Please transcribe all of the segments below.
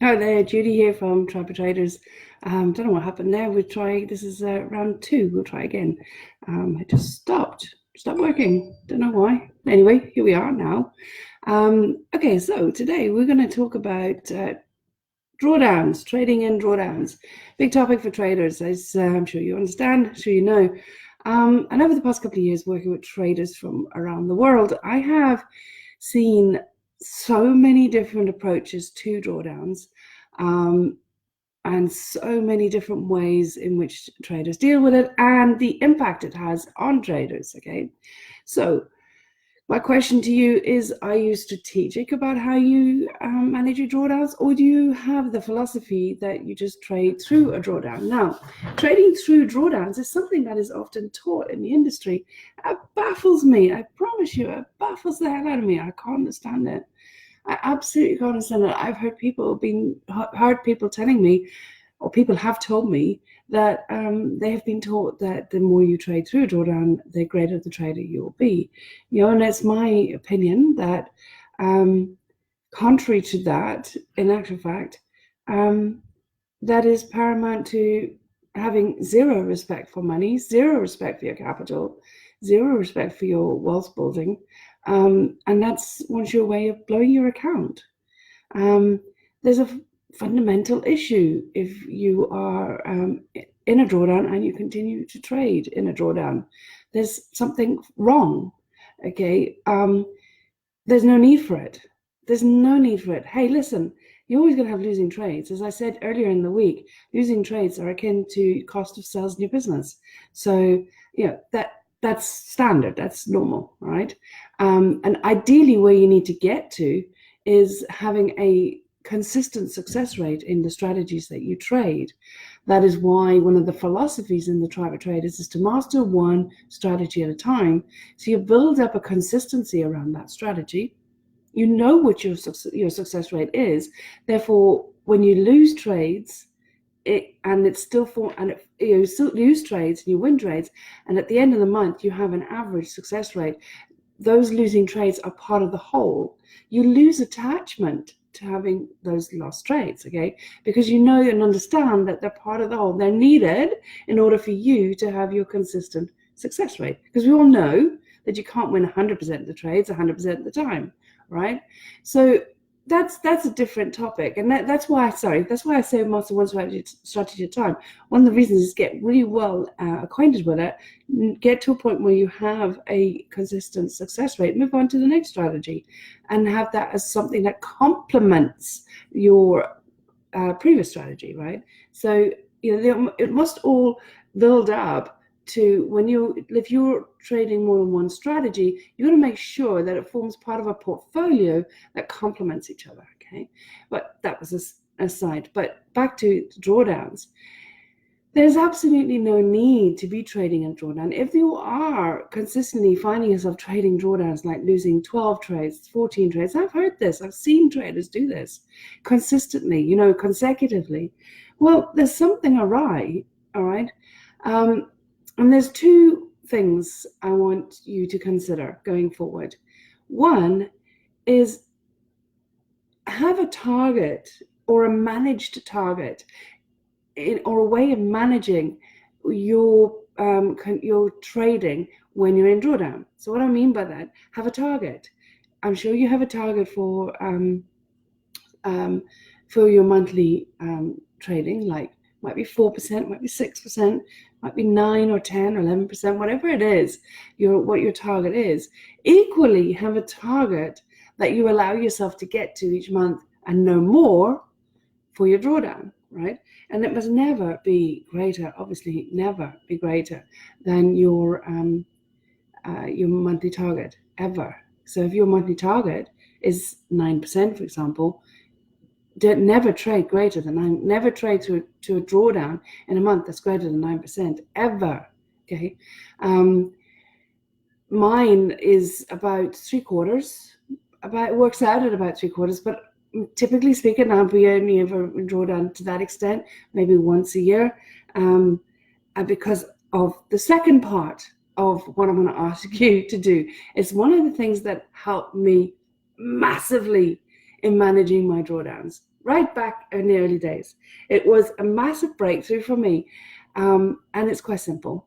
Hi there, Judy here from Try Traders. Don't know what happened there. We'll try. This is round two. We'll try again. It just stopped working. Don't know why. Anyway, here we are now. Okay, so today we're going to talk about drawdowns, trading in drawdowns. Big topic for traders, as I'm sure you understand. I'm sure you know. And over the past couple of years, working with traders from around the world, I have seen so many different approaches to drawdowns, um, and so many different ways in which traders deal with it and the impact it has on traders. Okay, so my question to you is, are you strategic about how you manage your drawdowns, or do you have the philosophy that you just trade through a drawdown? Now, trading through drawdowns is something that is often taught in the industry. It baffles me. I promise you, it baffles the hell out of me. I can't understand it. I absolutely can't understand it. I've heard people telling me, or people have told me, that they have been taught that the more you trade through a drawdown, the greater the trader you will be. And it's my opinion that, contrary to that, in actual fact, that is paramount to having zero respect for money, zero respect for your capital, zero respect for your wealth building, and that's once your way of blowing your account. There's a fundamental issue if you are in a drawdown and you continue to trade in a drawdown. There's something wrong. Okay, there's no need for it. There's no need for it. Hey, listen, you're always going to have losing trades. As I said earlier in the week, losing trades are akin to cost of sales in your business. So that's standard. That's normal, right? And ideally, where you need to get to is having a consistent success rate in the strategies that you trade. That is why one of the philosophies in the Try Traders is to master one strategy at a time. So you build up a consistency around that strategy. You know what your success rate is. Therefore, when you lose trades, you still lose trades and you win trades, and at the end of the month you have an average success rate. Those losing trades are part of the whole. You lose attachment to having those lost trades, okay? Because you know and understand that they're part of the whole. They're needed in order for you to have your consistent success rate. Because we all know that you can't win 100% of the trades 100% of the time, right? So that's a different topic, and that's why I say master one strategy at a time. One of the reasons is get really well acquainted with it, get to a point where you have a consistent success rate, move on to the next strategy, and have that as something that complements your previous strategy, right? So it must all build up to if you're trading more than one strategy, you got to make sure that it forms part of a portfolio that complements each other. Okay, but that was a aside. But back to drawdowns. There's absolutely no need to be trading in drawdown. If you are consistently finding yourself trading drawdowns, like losing 12 trades, 14 trades, I've heard this, I've seen traders do this consistently, consecutively. Well, there's something awry, all right? And there's two things I want you to consider going forward. One is, have a target or a managed target or a way of managing your trading when you're in drawdown. So what I mean by that, have a target. I'm sure you have a target for your monthly trading, like might be 4%, might be 6%, might be 9 or 10 or 11%, whatever it is, what your target is. Equally, have a target that you allow yourself to get to each month and no more for your drawdown, right? And it must never be greater, obviously never be greater than your monthly target, ever. So if your monthly target is 9%, for example, never trade greater than 9%. Never trade to a drawdown in a month that's greater than 9%, ever. Okay. Mine is about 3/4. It works out at about 3/4, but typically speaking, I'll be only ever drawdown to that extent, maybe once a year. And because of the second part of what I'm going to ask you to do, it's one of the things that helped me massively in managing my drawdowns. right back in the early days. It was a massive breakthrough for me, and it's quite simple.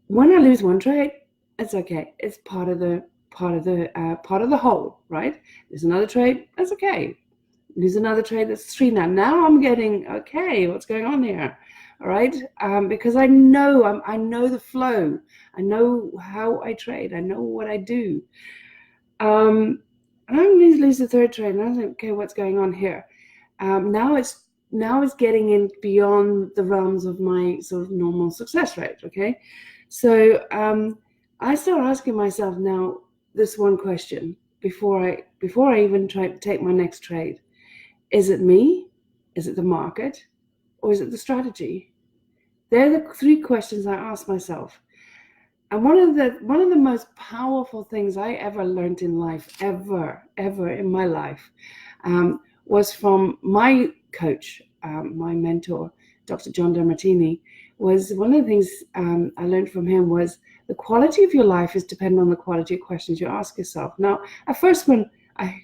When I lose one trade, it's okay. It's part of the whole, right? There's another trade, that's okay. There's another trade, that's 3 now. Now I'm getting, okay, what's going on here? All right, because I know the flow. I know how I trade. I know what I do. And I lose the third trade, and I was like, okay, what's going on here? Now it's getting in beyond the realms of my sort of normal success rate. Okay, so I start asking myself now this one question before I even try to take my next trade: is it me? Is it the market? Or is it the strategy? They're the 3 questions I ask myself. And one of the most powerful things I ever learned in life, ever in my life, was from my coach, my mentor, Dr. John DeMartini. Was one of the things I learned from him was the quality of your life is dependent on the quality of questions you ask yourself. Now, at first when I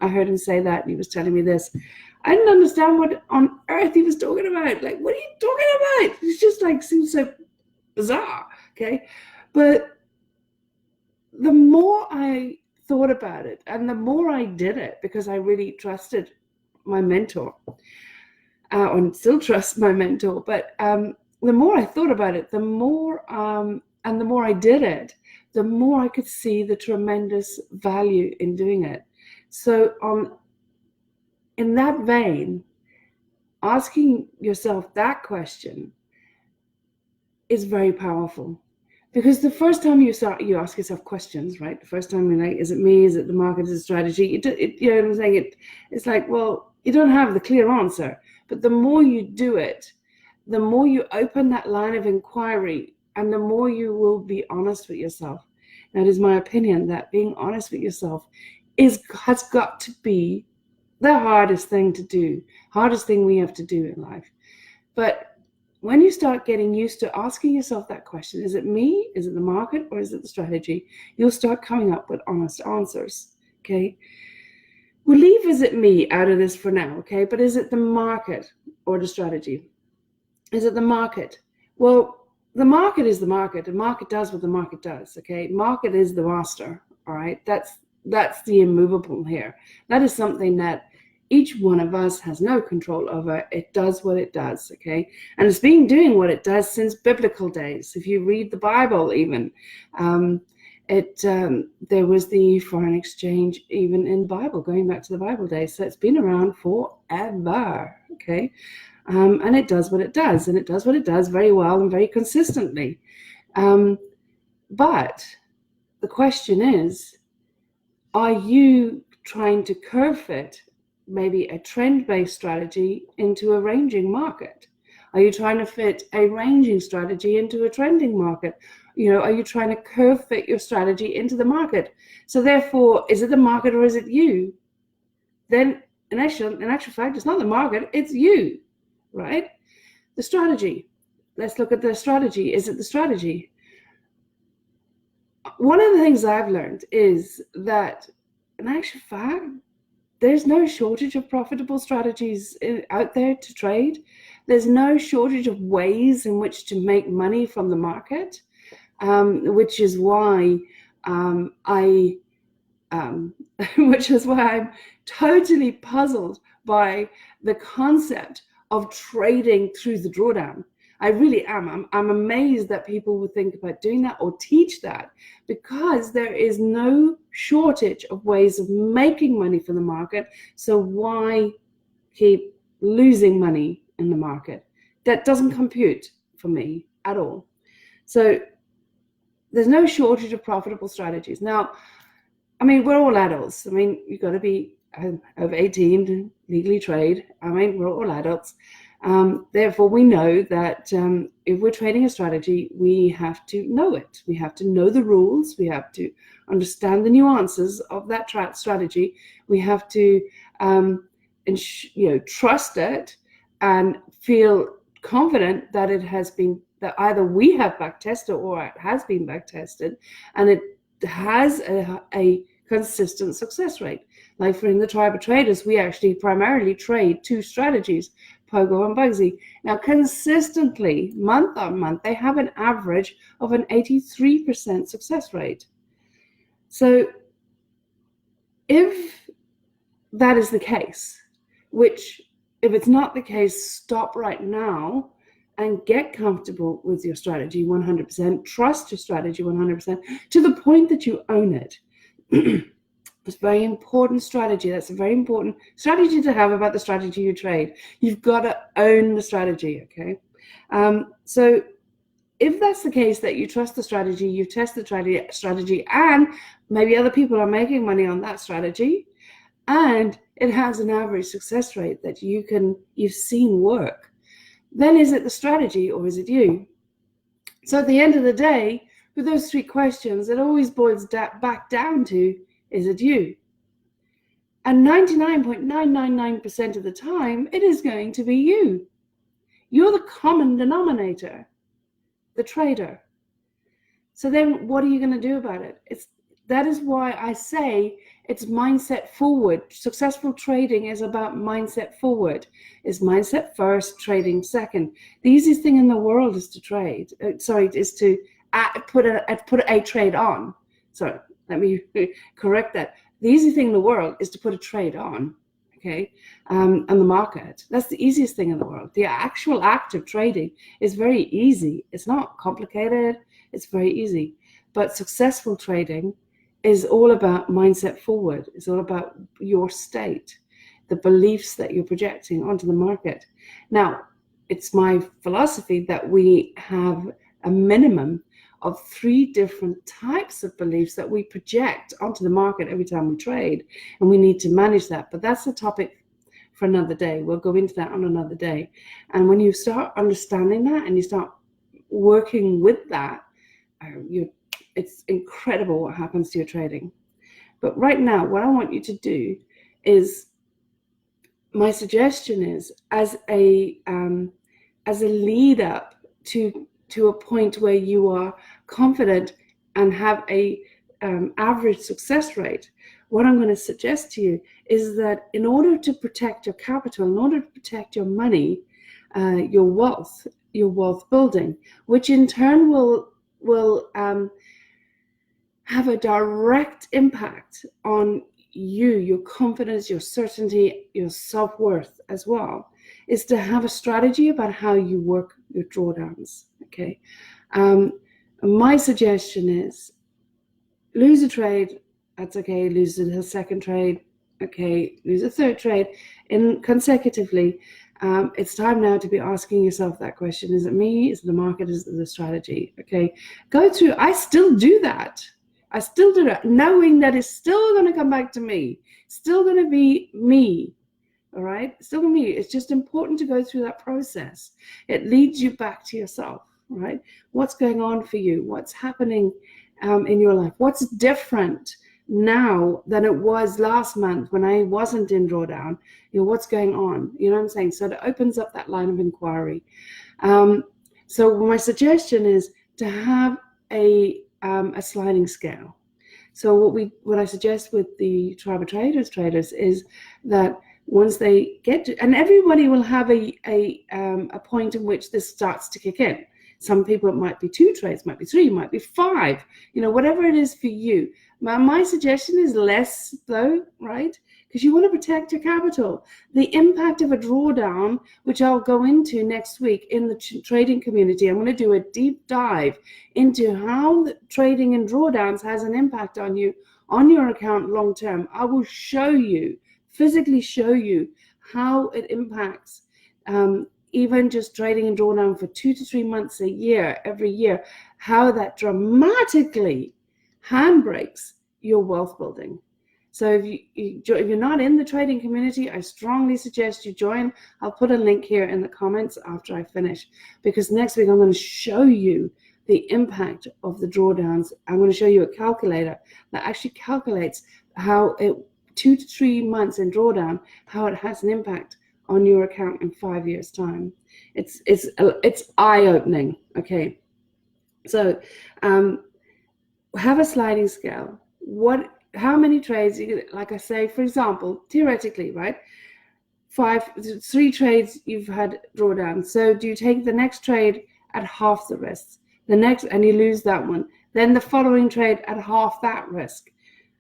heard him say that, and he was telling me this, I didn't understand what on earth he was talking about. Like, what are you talking about? It's just like seems so bizarre. Okay. But the more I thought about it and the more I did it, because I really trusted my mentor, and still trust my mentor, but the more I thought about it, the more and the more I did it, the more I could see the tremendous value in doing it. So in that vein, asking yourself that question is very powerful. Because the first time you ask yourself questions, right? The first time you're like, is it me? Is it the market? Is it strategy? You know what I'm saying? It's like, well, you don't have the clear answer. But the more you do it, the more you open that line of inquiry, and the more you will be honest with yourself. Now, it is my opinion that being honest with yourself has got to be the hardest thing to do, hardest thing we have to do in life. But when you start getting used to asking yourself that question, is it me, is it the market, or is it the strategy? You'll start coming up with honest answers, okay? We'll leave is it me out of this for now, okay? But is it the market or the strategy? Is it the market? Well, the market is the market. The market does what the market does, okay? Market is the master, all right? That's the immovable here. That is something that each one of us has no control over. It does what it does, okay? And it's been doing what it does since biblical days. If you read the Bible even, there was the foreign exchange even in the Bible, going back to the Bible days. So it's been around forever, okay? And it does what it does, and it does what it does very well and very consistently. But the question is, are you trying to curve fit maybe a trend-based strategy into a ranging market? Are you trying to fit a ranging strategy into a trending market? You know, are you trying to curve fit your strategy into the market? So therefore, is it the market or is it you? Then in actual fact, it's not the market, it's you, right? The strategy. Let's look at the strategy. Is it the strategy? One of the things I've learned is that in actual fact, there's no shortage of profitable strategies out there to trade. There's no shortage of ways in which to make money from the market, which is why I'm totally puzzled by the concept of trading through the drawdown. I really am. I'm amazed that people would think about doing that or teach that, because there is no shortage of ways of making money from the market. So why keep losing money in the market? That doesn't compute for me at all. So there's no shortage of profitable strategies. Now, I mean, we're all adults. I mean, you've got to be over 18 to legally trade. I mean, we're all adults. Therefore, we know that if we're trading a strategy, we have to know it. We have to know the rules. We have to understand the nuances of that strategy. We have to, trust it and feel confident that it has been, that either we have back tested or it has been back tested, and it has a consistent success rate. Like for in the Tribe of Traders, we actually primarily trade 2 strategies, Pogo and Bugsy. Now, consistently, month on month, they have an average of an 83% success rate. So if that is the case, which if it's not the case, stop right now and get comfortable with your strategy 100%, trust your strategy 100% to the point that you own it. It's a very important strategy. That's a very important strategy to have about the strategy you trade. You've got to own the strategy, okay? So if that's the case, that you trust the strategy, you test the strategy, and maybe other people are making money on that strategy, and it has an average success rate that you've seen work, then is it the strategy or is it you? So at the end of the day, with those 3 questions, it always boils back down to, is it you? And 99.999% of the time, it is going to be you. You're the common denominator, the trader. So then what are you going to do about it? That is why I say it's mindset forward. Successful trading is about mindset forward. It's mindset first, trading second. The easiest thing in the world is to trade. Is to put a trade on. Sorry, let me correct that. The easy thing in the world is to put a trade on, okay, on the market. That's the easiest thing in the world. The actual act of trading is very easy. It's not complicated. It's very easy. But successful trading is all about mindset forward. It's all about your state, the beliefs that you're projecting onto the market. Now, it's my philosophy that we have a minimum of 3 different types of beliefs that we project onto the market every time we trade, and we need to manage that. But that's a topic for another day. We'll go into that on another day. And when you start understanding that and you start working with that, it's incredible what happens to your trading. But right now, what I want you to do is, my suggestion is, as a lead up to a point where you are confident and have a average success rate, what I'm going to suggest to you is that in order to protect your capital, in order to protect your money, your wealth building, which in turn will have a direct impact on you, your confidence, your certainty, your self-worth as well, is to have a strategy about how you work your drawdowns, okay? My suggestion is, lose a trade, that's okay. Lose a second trade, okay. Lose a third trade, and consecutively. It's time now to be asking yourself that question. Is it me? Is it the market? Is it the strategy? Okay. Go through. I still do that. Knowing that it's still going to come back to me. Still going to be me. All right? Still going to be me. It's just important to go through that process. It leads you back to yourself, right? What's going on for you? What's happening in your life? What's different now than it was last month when I wasn't in drawdown? What's going on? You know what I'm saying? So it opens up that line of inquiry. So my suggestion is to have a sliding scale. So what I suggest with the Tribe of Traders is that once they get to, and everybody will have a point in which this starts to kick in. Some people, it might be 2 trades, might be 3, might be 5, whatever it is for you. My suggestion is less though, right? Because you want to protect your capital. The impact of a drawdown, which I'll go into next week in the trading community, I'm going to do a deep dive into how the trading in drawdowns has an impact on you, on your account long term. I will show you, physically show you how it impacts even just trading in drawdown for 2 to 3 months a year, every year, how that dramatically handbrakes your wealth building. So if you're not in the trading community, I strongly suggest you join. I'll put a link here in the comments after I finish, because next week I'm going to show you the impact of the drawdowns. I'm going to show you a calculator that actually calculates how 2 to 3 months in drawdown, how it has an impact on your account in 5 years' time. It's eye-opening. Okay, so have a sliding scale. What how many trades, like I say, for example, theoretically, right? 3 trades you've had drawdown. So do you take the next trade at half the risk? The next, and you lose that one. Then the following trade at half that risk.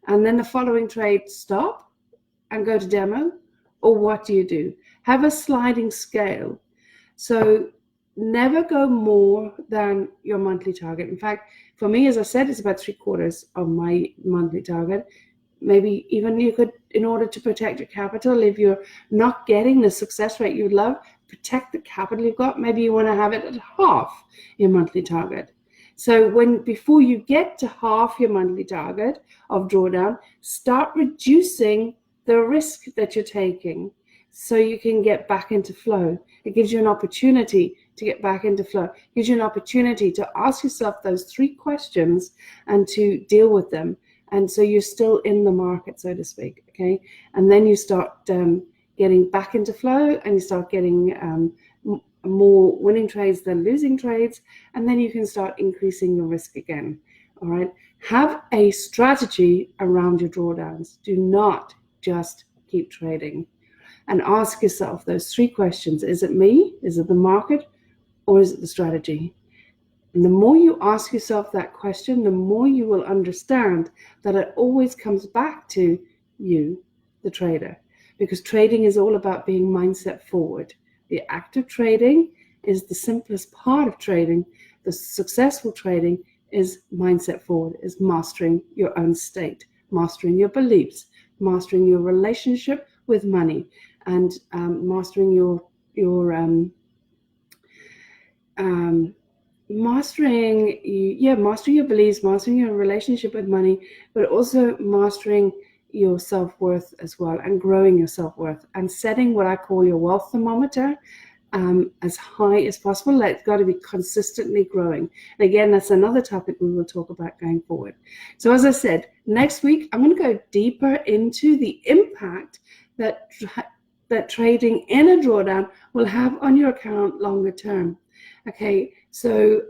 And then the following trade stop and go to demo? Or what do you do? Have a sliding scale. So never go more than your monthly target. In fact, for me, as I said, it's about 3/4 of my monthly target. Maybe even you could, in order to protect your capital, if you're not getting the success rate you'd love, protect the capital you've got. Maybe you want to have it at half your monthly target. So before you get to half your monthly target of drawdown, start reducing the risk that you're taking so you can get back into flow. It gives you an opportunity to get back into flow. It gives you an opportunity to ask yourself those 3 questions and to deal with them. And so you're still in the market, so to speak, okay? And then you start getting back into flow, and you start getting more winning trades than losing trades, and then you can start increasing your risk again, all right? Have a strategy around your drawdowns. Do not just keep trading. And ask yourself those 3 questions. Is it me? Is it the market? Or is it the strategy? And the more you ask yourself that question, the more you will understand that it always comes back to you, the trader. Because trading is all about being mindset forward. The act of trading is the simplest part of trading. The successful trading is mindset forward, is mastering your own state, mastering your beliefs, mastering your relationship with money, and mastering mastering your beliefs, mastering your relationship with money, but also mastering your self-worth as well, and growing your self-worth, and setting what I call your wealth thermometer as high as possible. It's got to be consistently growing. And again, that's another topic we will talk about going forward. So as I said, next week I'm going to go deeper into the impact that trading in a drawdown will have on your account longer term. Okay, so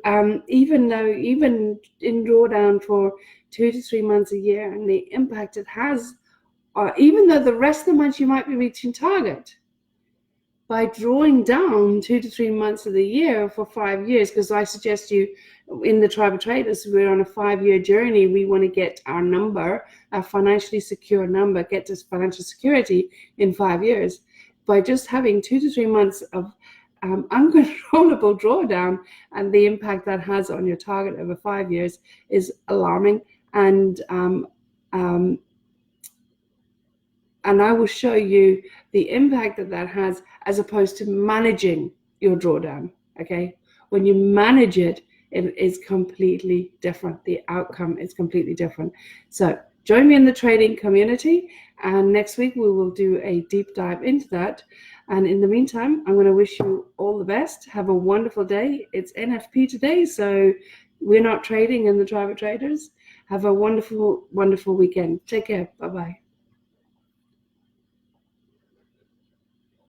even in drawdown for 2 to 3 months a year, and the impact it has, even though the rest of the months you might be reaching target, by drawing down 2 to 3 months of the year for 5 years, because I suggest you, in the Tribe of Traders, we're on a 5-year journey. We want to get our number, a financially secure number, get to financial security in 5 years. By just having 2 to 3 months of uncontrollable drawdown, and the impact that has on your target over 5 years is alarming. And I will show you the impact that has, as opposed to managing your drawdown. Okay, when you manage it, it is completely different. The outcome is completely different. So join me in the trading community, and next week we will do a deep dive into that. And in the meantime, I'm going to wish you all the best. Have a wonderful day. It's NFP today, so we're not trading in the Tribe of Traders. Have a wonderful, wonderful weekend. Take care. Bye-bye.